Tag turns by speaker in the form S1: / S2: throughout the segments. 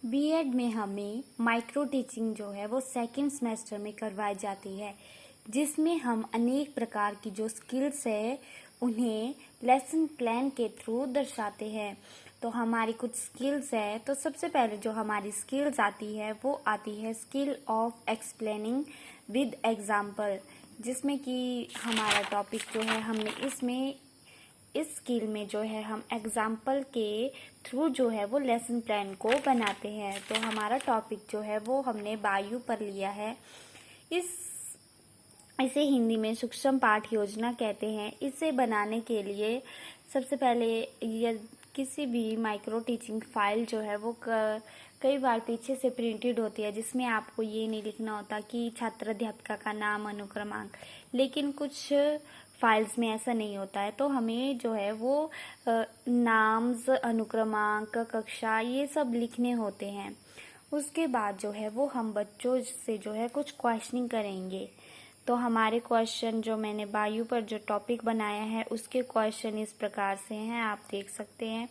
S1: BEd में हमें micro teaching जो है वो सेकंड सेमेस्टर में करवाई जाती है, जिसमें हम अनेक प्रकार की जो स्किल्स है उन्हें लेसन प्लान के थ्रू दर्शाते हैं। तो हमारी कुछ स्किल्स है, तो सबसे पहले जो हमारी स्किल्स आती है वो आती है skill of explaining with example, जिसमें कि हमारा टॉपिक जो है हमने इस स्किल में जो है हम एग्जाम्पल के थ्रू जो है वो लेसन प्लान को बनाते हैं। तो हमारा टॉपिक जो है वो हमने वायु पर लिया है। इसे हिंदी में सूक्ष्म पाठ योजना कहते हैं। इसे बनाने के लिए सबसे पहले ये किसी भी माइक्रो टीचिंग फाइल जो है वो कई बार पीछे से प्रिंटेड होती है, जिसमें आपको ये नहीं लिखना होता कि छात्र अध्यापिका का नाम अनुक्रमांक, लेकिन कुछ फाइल्स में ऐसा नहीं होता है। तो हमें जो है वो नाम्स, अनुक्रमांक, कक्षा ये सब लिखने होते हैं। उसके बाद जो है वो हम बच्चों से जो है कुछ क्वेश्चनिंग करेंगे। तो हमारे क्वेश्चन जो मैंने वायु पर जो टॉपिक बनाया है उसके क्वेश्चन इस प्रकार से हैं, आप देख सकते हैं।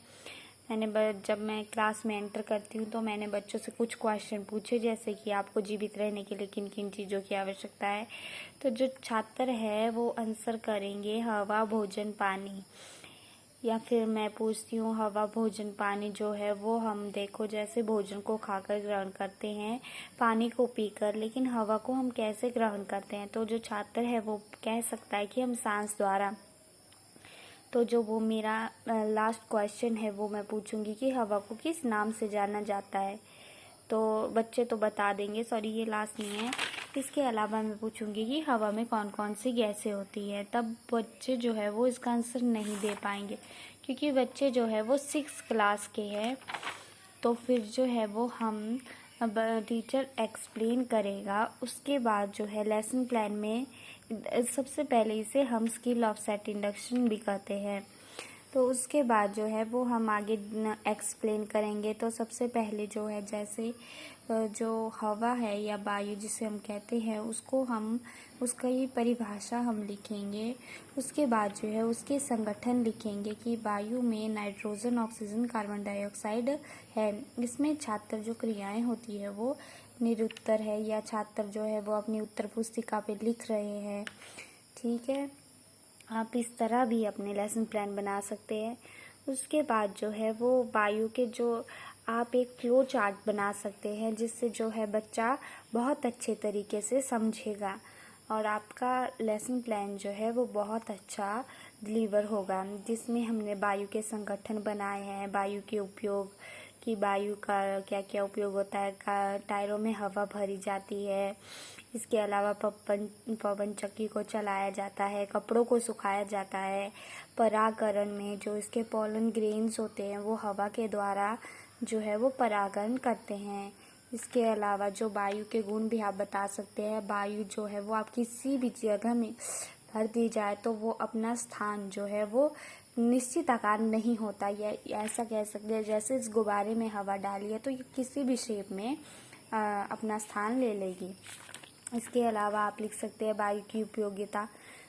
S1: जब मैं क्लास में एंटर करती हूँ तो मैंने बच्चों से कुछ क्वेश्चन पूछे, जैसे कि आपको जीवित रहने के लिए किन किन चीज़ों की आवश्यकता है। तो जो छात्र है वो आंसर करेंगे हवा, भोजन, पानी। या फिर मैं पूछती हूँ हवा, भोजन, पानी जो है वो हम देखो जैसे भोजन को खाकर ग्रहण करते हैं, पानी को पीकर, लेकिन हवा को हम कैसे ग्रहण करते हैं। तो जो छात्र है वो कह सकता है कि हम सांस द्वारा। तो जो वो मेरा लास्ट क्वेश्चन है वो मैं पूछूंगी कि हवा को किस नाम से जाना जाता है। तो बच्चे तो बता देंगे, सॉरी ये लास्ट नहीं है। इसके अलावा मैं पूछूंगी कि हवा में कौन कौन सी गैसें होती है। तब बच्चे जो है वो इसका आंसर नहीं दे पाएंगे, क्योंकि बच्चे जो है वो 6 क्लास के हैं। तो फिर जो है वो हम अब टीचर एक्सप्लेन करेगा। उसके बाद जो है लेसन प्लान में सबसे पहले इसे हम स्किल ऑफ सेट इंडक्शन भी कहते हैं। तो उसके बाद जो है वो हम आगे एक्सप्लेन करेंगे। तो सबसे पहले जो है जैसे जो हवा है या वायु जिसे हम कहते हैं उसका ये परिभाषा हम लिखेंगे। उसके बाद जो है उसके संगठन लिखेंगे कि वायु में नाइट्रोजन, ऑक्सीजन, कार्बन डाइऑक्साइड है। इसमें छात्र जो क्रियाएं होती है वो निरुत्तर है, या छात्र जो है वो अपनी उत्तर पुस्तिका पे लिख रहे हैं। ठीक है, आप इस तरह भी अपने लेसन प्लान बना सकते हैं। उसके बाद जो है वो वायु के जो आप एक फ्लो चार्ट बना सकते हैं, जिससे जो है बच्चा बहुत अच्छे तरीके से समझेगा और आपका लेसन प्लान जो है वो बहुत अच्छा डिलीवर होगा, जिसमें हमने वायु के संगठन बनाए हैं, वायु के उपयोग कि वायु का क्या क्या उपयोग होता है। टायरों में हवा भरी जाती है, इसके अलावा पवन चक्की को चलाया जाता है, कपड़ों को सुखाया जाता है। परागकरण में जो इसके पॉलन ग्रेन्स होते हैं वो हवा के द्वारा जो है वो परागण करते हैं। इसके अलावा जो वायु के गुण भी आप बता सकते हैं। वायु जो है वो आप किसी भी जगह में भर दी जाए तो वो अपना स्थान जो है वो निश्चित आकार नहीं होता। या ऐसा कह सकते हैं जैसे इस गुब्बारे में हवा डाली है तो ये किसी भी शेप में अपना स्थान ले लेगी। इसके अलावा आप लिख सकते हैं वायु की उपयोगिता।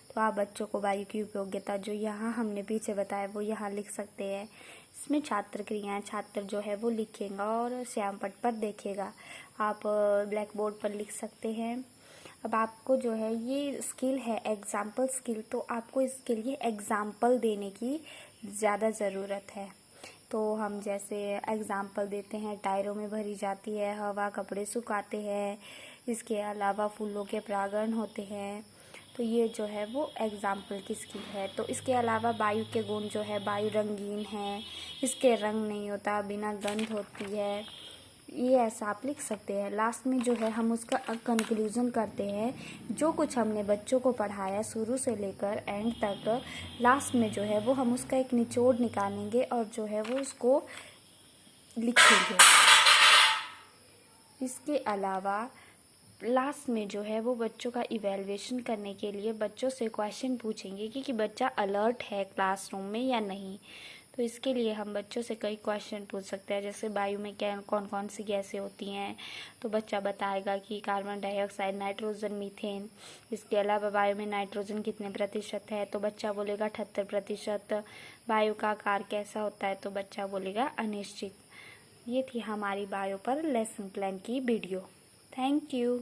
S1: तो आप बच्चों को वायु की उपयोगिता जो यहाँ हमने पीछे बताया वो यहाँ लिख सकते हैं। इसमें छात्र क्रियाएं छात्र जो है वो लिखेगा और श्याम पट पर देखेगा। आप ब्लैक बोर्ड पर लिख सकते हैं। अब आपको जो है ये स्किल है एग्जाम्पल स्किल, तो आपको इसके लिए एग्जाम्पल देने की ज़्यादा ज़रूरत है। तो हम जैसे एग्जाम्पल देते हैं, टायरों में भरी जाती है हवा, कपड़े सुखाते हैं, इसके अलावा फूलों के परागण होते हैं। तो ये जो है वो एग्जाम्पल की स्किल है। तो इसके अलावा वायु के गुण जो है, वायु रंगीन है, इसके रंग नहीं होता, बिना गंध होती है, ये ऐसा आप लिख सकते हैं। लास्ट में जो है हम उसका कंक्लूजन करते हैं। जो कुछ हमने बच्चों को पढ़ाया शुरू से लेकर एंड तक, लास्ट में जो है वो हम उसका एक निचोड़ निकालेंगे और जो है वो उसको लिखेंगे। इसके अलावा लास्ट में जो है वो बच्चों का इवैल्यूएशन करने के लिए बच्चों से क्वेश्चन पूछेंगे कि बच्चा अलर्ट है क्लासरूम में या नहीं। तो इसके लिए हम बच्चों से कई क्वेश्चन पूछ सकते हैं, जैसे वायु में क्या कौन कौन सी गैसें होती हैं। तो बच्चा बताएगा कि कार्बन डाइऑक्साइड, नाइट्रोजन, मीथेन। इसके अलावा वायु में नाइट्रोजन कितने प्रतिशत है, तो बच्चा बोलेगा 78%। वायु का आकार कैसा होता है, तो बच्चा बोलेगा अनिश्चित। ये थी हमारी बायो पर लेसन प्लान की वीडियो। Thank you.